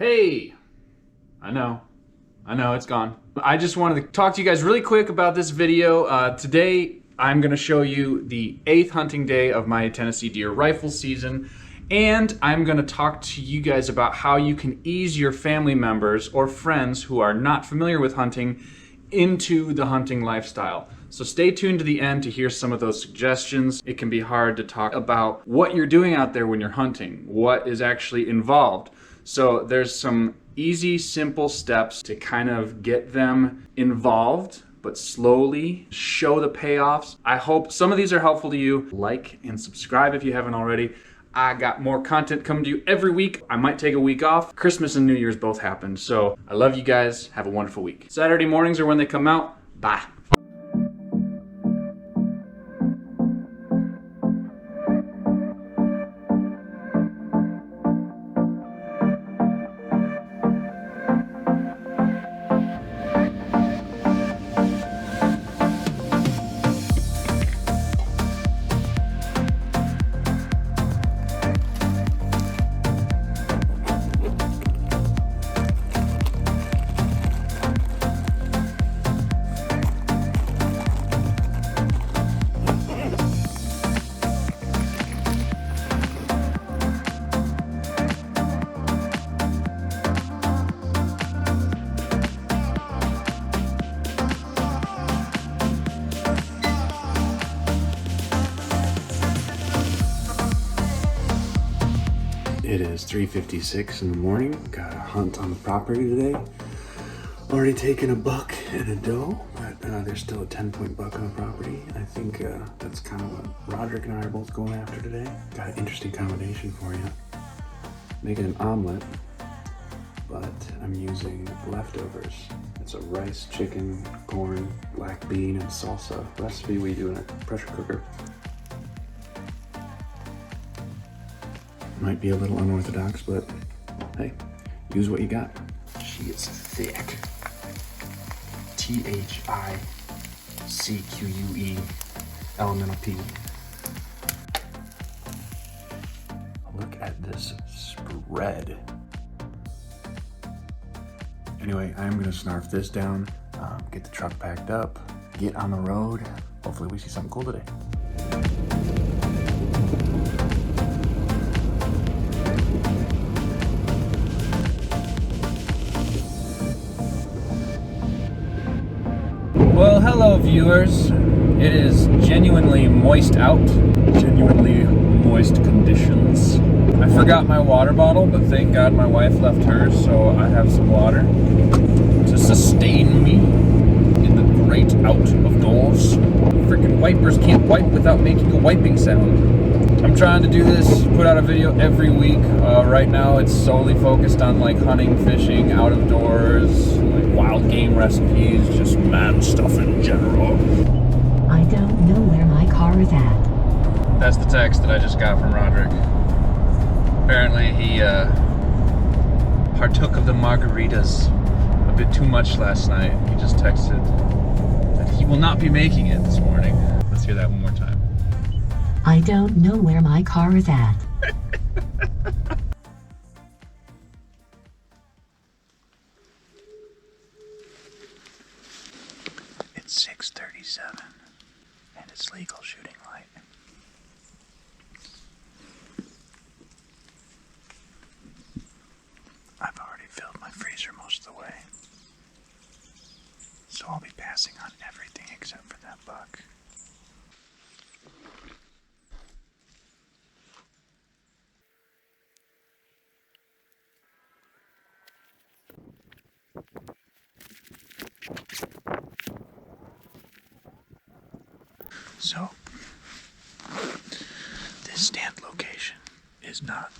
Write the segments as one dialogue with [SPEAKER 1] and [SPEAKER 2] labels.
[SPEAKER 1] Hey, I know, it's gone. I just wanted to talk to you guys really quick about this video. Today, I'm gonna show you the 8th hunting day of my Tennessee deer rifle season, and I'm gonna talk to you guys about how you can ease your family members or friends who are not familiar with hunting into the hunting lifestyle. So stay tuned to the end to hear some of those suggestions. It can be hard to talk about what you're doing out there when you're hunting, what is actually involved. So there's some easy, simple steps to kind of get them involved, but slowly show the payoffs. I hope some of these are helpful to you. Like and subscribe if you haven't already. I got more content coming to you every week. I might take a week off. Christmas and New Year's both happened. So I love you guys. Have a wonderful week. Saturday mornings are when they come out. Bye. It is 3:56 in the morning. Got a hunt on the property today. Already taken a buck and a doe, but there's still a 10-point buck on the property. I think that's kind of what Roderick and I are both going after today. Got an interesting combination for you. Making an omelet, but I'm using leftovers. It's a rice, chicken, corn, black bean, and salsa recipe we do in a pressure cooker. Might be a little unorthodox, but hey, use what you got. She is thick. THICQUE, elemental P. Look at this spread. Anyway, I'm gonna snarf this down, get the truck packed up, get on the road. Hopefully we see something cool today. Well, hello viewers. It is genuinely moist out, genuinely moist conditions. I forgot my water bottle, but thank God my wife left hers, so I have some water to sustain me in the great outdoors. Freaking wipers can't wipe without making a wiping sound. I'm trying to do this, put out a video every week. Right now it's solely focused on like hunting, fishing, out of doors, like wild game recipes, just man stuff in general.
[SPEAKER 2] I don't know where my car is at.
[SPEAKER 1] That's the text that I just got from Roderick. Apparently he partook of the margaritas a bit too much last night. He just texted that he will not be making it this morning. Let's hear that one more time.
[SPEAKER 2] I don't know where my car is at.
[SPEAKER 1] It's 6:37 and it's legal shooting light. I've already filled my freezer most of the way, so I'll be passing on everything except for that buck. So, this stand location is not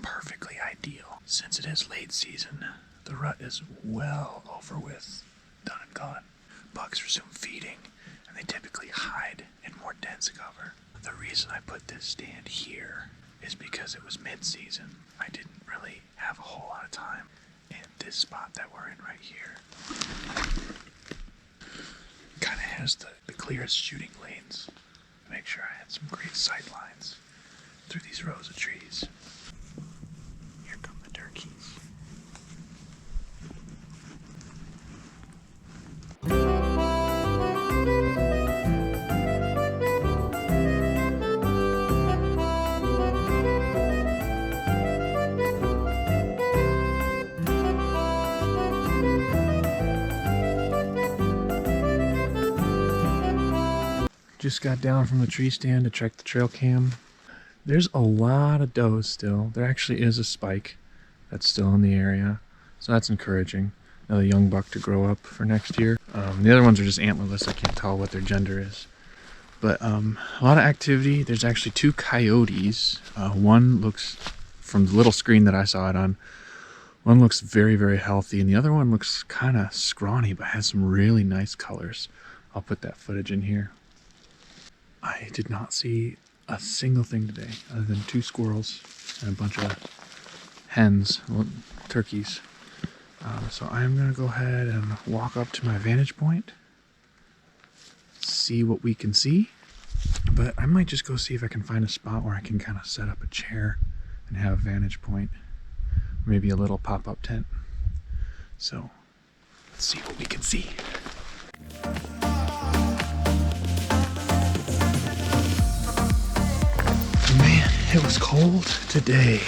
[SPEAKER 1] perfectly ideal. Since it is late season, the rut is well over with, done and gone. Bucks resume feeding, and they typically hide in more dense cover. The reason I put this stand here is because it was mid-season. I didn't really have a whole lot of time, and this spot that we're in right here kind of has the clearest shooting lanes. Make sure I had some great sight lines through these rows of trees. Here come the turkeys. Just got down from the tree stand to check the trail cam. There's a lot of does still. There actually is a spike that's still in the area, so that's encouraging. Another young buck to grow up for next year. The other ones are just antlerless. I can't tell what their gender is. But a lot of activity. There's actually 2 coyotes. One looks, from the little screen that I saw it on, one looks very, very healthy, and the other one looks kind of scrawny, but has some really nice colors. I'll put that footage in here. I did not see a single thing today, other than 2 squirrels and a bunch of hens, turkeys. So I'm gonna go ahead and walk up to my vantage point, see what we can see, but I might just go see if I can find a spot where I can kind of set up a chair and have a vantage point. Maybe a little pop-up tent. So let's see what we can see. Man, it was cold today.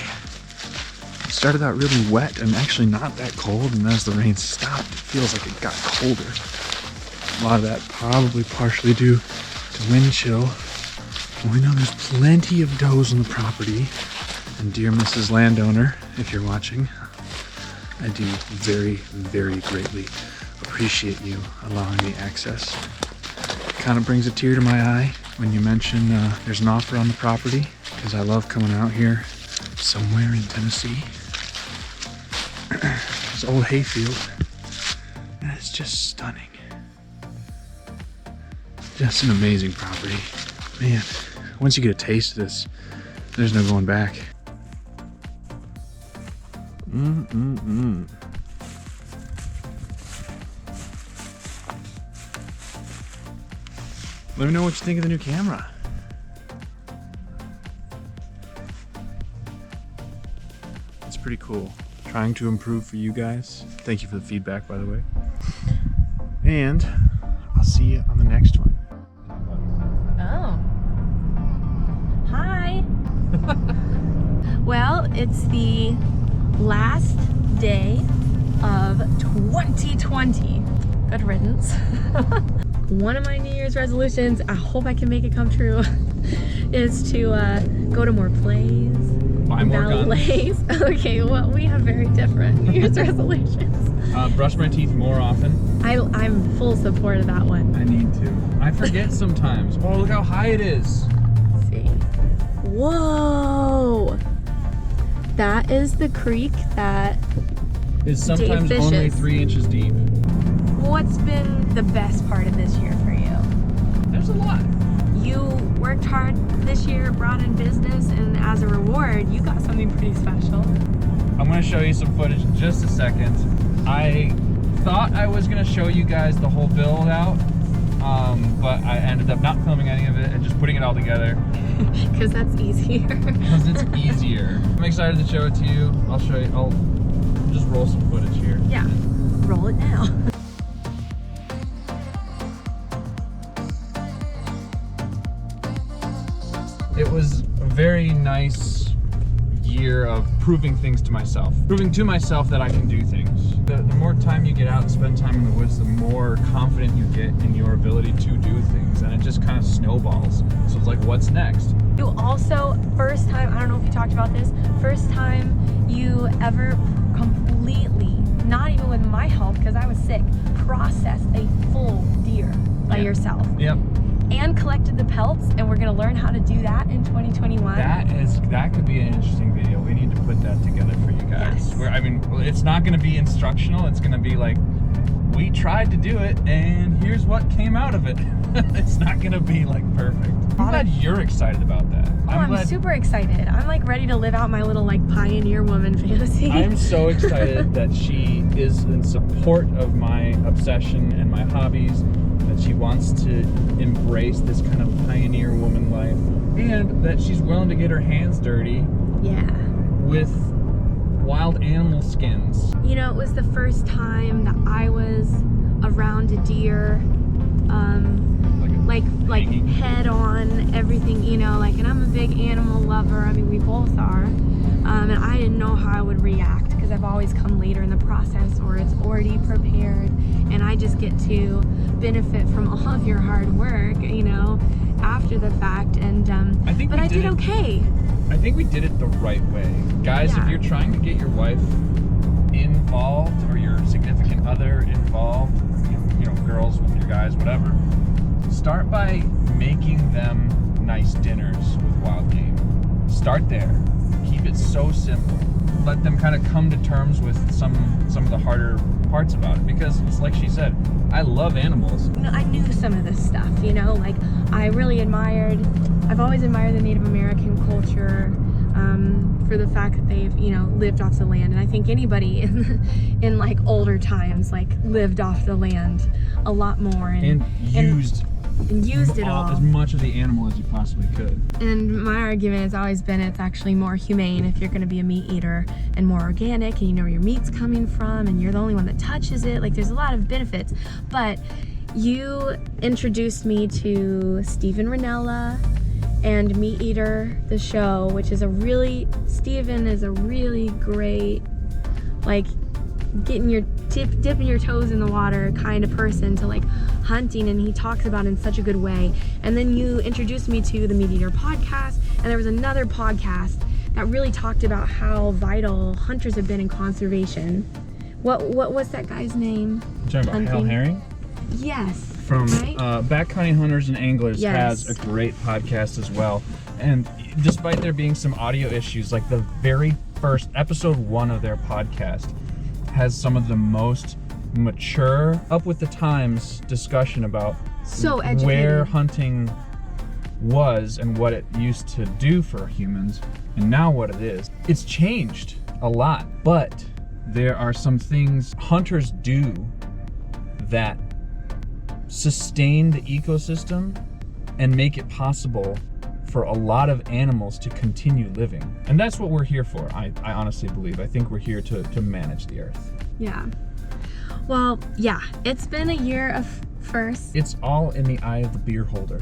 [SPEAKER 1] It started out really wet and actually not that cold, and as the rain stopped, it feels like it got colder. A lot of that probably partially due to wind chill. We know there's plenty of does on the property. And dear Mrs. Landowner, if you're watching, I do very, very greatly appreciate you allowing me access. It kind of brings a tear to my eye when you mention there's an offer on the property, because I love coming out here somewhere in Tennessee. This old hayfield, and it's just stunning. Just an amazing property. Man, once you get a taste of this, there's no going back. Let me know what you think of the new camera. It's pretty cool. Trying to improve for you guys. Thank you for the feedback, by the way. And I'll see you on the next one.
[SPEAKER 3] Oh. Hi. Well, it's the last day of 2020. Good riddance. One of my New Year's resolutions, I hope I can make it come true, is to go to more plays.
[SPEAKER 1] Buy more guns.
[SPEAKER 3] Ballets. Okay, well, we have very different New Year's resolutions.
[SPEAKER 1] Brush my teeth more often.
[SPEAKER 3] I'm full support of that one.
[SPEAKER 1] I need to. I forget sometimes. Oh, look how high it is.
[SPEAKER 3] Let's see. Whoa! That is the creek that
[SPEAKER 1] Is sometimes
[SPEAKER 3] Dave
[SPEAKER 1] only
[SPEAKER 3] fishes.
[SPEAKER 1] 3 inches deep.
[SPEAKER 3] What's been the best part of this year for you?
[SPEAKER 1] There's a lot.
[SPEAKER 3] You worked hard this year, brought in business, and as a reward, you got something pretty special.
[SPEAKER 1] I'm going to show you some footage in just a second. I thought I was going to show you guys the whole build out, but I ended up not filming any of it and just putting it all together.
[SPEAKER 3] Because that's easier.
[SPEAKER 1] Because it's easier. I'm excited to show it to you. I'll show you. I'll just roll some footage here.
[SPEAKER 3] Yeah, roll it now.
[SPEAKER 1] It was a very nice year of proving things to myself. Proving to myself that I can do things. The more time you get out and spend time in the woods, the more confident you get in your ability to do things. And it just kind of snowballs. So it's like, what's next?
[SPEAKER 3] You also, first time, I don't know if you talked about this, first time you ever completely, not even with my help because I was sick, processed a full deer by yourself.
[SPEAKER 1] Yep.
[SPEAKER 3] And collected the pelts, and we're gonna learn how to do that in 2021.
[SPEAKER 1] That could be an interesting video. We need to put that together for you guys.
[SPEAKER 3] Yes.
[SPEAKER 1] Where, I mean, it's not going to be instructional. It's going to be like, we tried to do it, and here's what came out of it. It's not going to be like perfect. I'm glad you're excited about that.
[SPEAKER 3] Oh, I'm super excited. I'm like ready to live out my little like pioneer woman fantasy.
[SPEAKER 1] I'm so excited that she is in support of my obsession and my hobbies, that she wants to embrace this kind of pioneer woman life, and that she's willing to get her hands dirty
[SPEAKER 3] Yeah.
[SPEAKER 1] with wild animal skins.
[SPEAKER 3] You know, it was the first time that I was around a deer, like
[SPEAKER 1] hanging.
[SPEAKER 3] head on, everything, you know, like, and I'm a big animal lover. I mean, we both are. And I didn't know how I would react because I've always come later in the process, or it's already prepared and I just get to benefit from all of your hard work, you know, after the fact. And but I did okay.
[SPEAKER 1] I think we did it the right way. Guys,
[SPEAKER 3] Yeah.
[SPEAKER 1] if you're trying to get your wife involved or your significant other involved, you know, girls with your guys, whatever, start by making them nice dinners with wild game. Start there. Keep it so simple. Let them kind of come to terms with some of the harder parts about it, because it's like she said, I love animals.
[SPEAKER 3] No, I knew some of this stuff, you know, like I've always admired the Native American culture for the fact that they've, you know, lived off the land. And I think anybody in like older times, like lived off the land a lot more and used it all.
[SPEAKER 1] As much of the animal as you possibly could.
[SPEAKER 3] And my argument has always been it's actually more humane if you're going to be a meat eater, and more organic, and you know where your meat's coming from, and you're the only one that touches it. Like, there's a lot of benefits. But you introduced me to Steven Rinella and Meat Eater, the show, which is Steven is a really great, like, dipping your toes in the water kind of person to like hunting, and he talks about it in such a good way. And then you introduced me to the Meat Eater podcast, and there was another podcast that really talked about how vital hunters have been in conservation. What was that guy's name?
[SPEAKER 1] You're talking about Hal Herring?
[SPEAKER 3] Yes.
[SPEAKER 1] From
[SPEAKER 3] right?
[SPEAKER 1] Backcountry Hunters and Anglers
[SPEAKER 3] Yes.
[SPEAKER 1] has a great podcast as well. And despite there being some audio issues, like the very first episode 1 of their podcast has some of the most mature, up with the times discussion about
[SPEAKER 3] So educated.
[SPEAKER 1] where hunting was and what it used to do for humans and now what it is. It's changed a lot, but there are some things hunters do that sustain the ecosystem and make it possible for a lot of animals to continue living. And that's what we're here for, I honestly believe. I think we're here to manage the earth.
[SPEAKER 3] Yeah. Well, yeah, it's been a year of firsts.
[SPEAKER 1] It's all in the eye of the beer holder.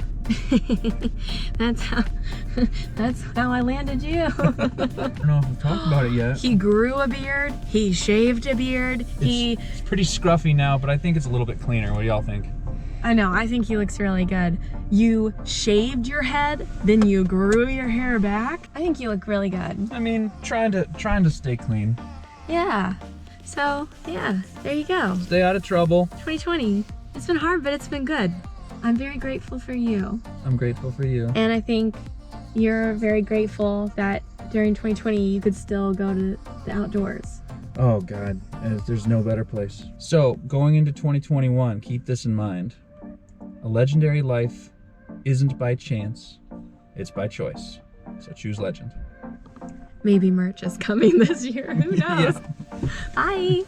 [SPEAKER 3] that's how I landed you.
[SPEAKER 1] I don't know if we've talked about it yet.
[SPEAKER 3] He grew a beard. He shaved a beard.
[SPEAKER 1] It's pretty scruffy now, but I think it's a little bit cleaner. What do y'all think?
[SPEAKER 3] I know, I think he looks really good. You shaved your head, then you grew your hair back. I think you look really good.
[SPEAKER 1] I mean, trying to stay clean.
[SPEAKER 3] Yeah. So, yeah, there you go.
[SPEAKER 1] Stay out of trouble.
[SPEAKER 3] 2020. It's been hard, but it's been good. I'm very grateful for you.
[SPEAKER 1] I'm grateful for you.
[SPEAKER 3] And I think you're very grateful that during 2020 you could still go to the outdoors.
[SPEAKER 1] Oh God, there's no better place. So, going into 2021, keep this in mind. A legendary life isn't by chance, it's by choice. So choose legend.
[SPEAKER 3] Maybe merch is coming this year. Who knows?
[SPEAKER 1] Yeah.
[SPEAKER 3] Bye.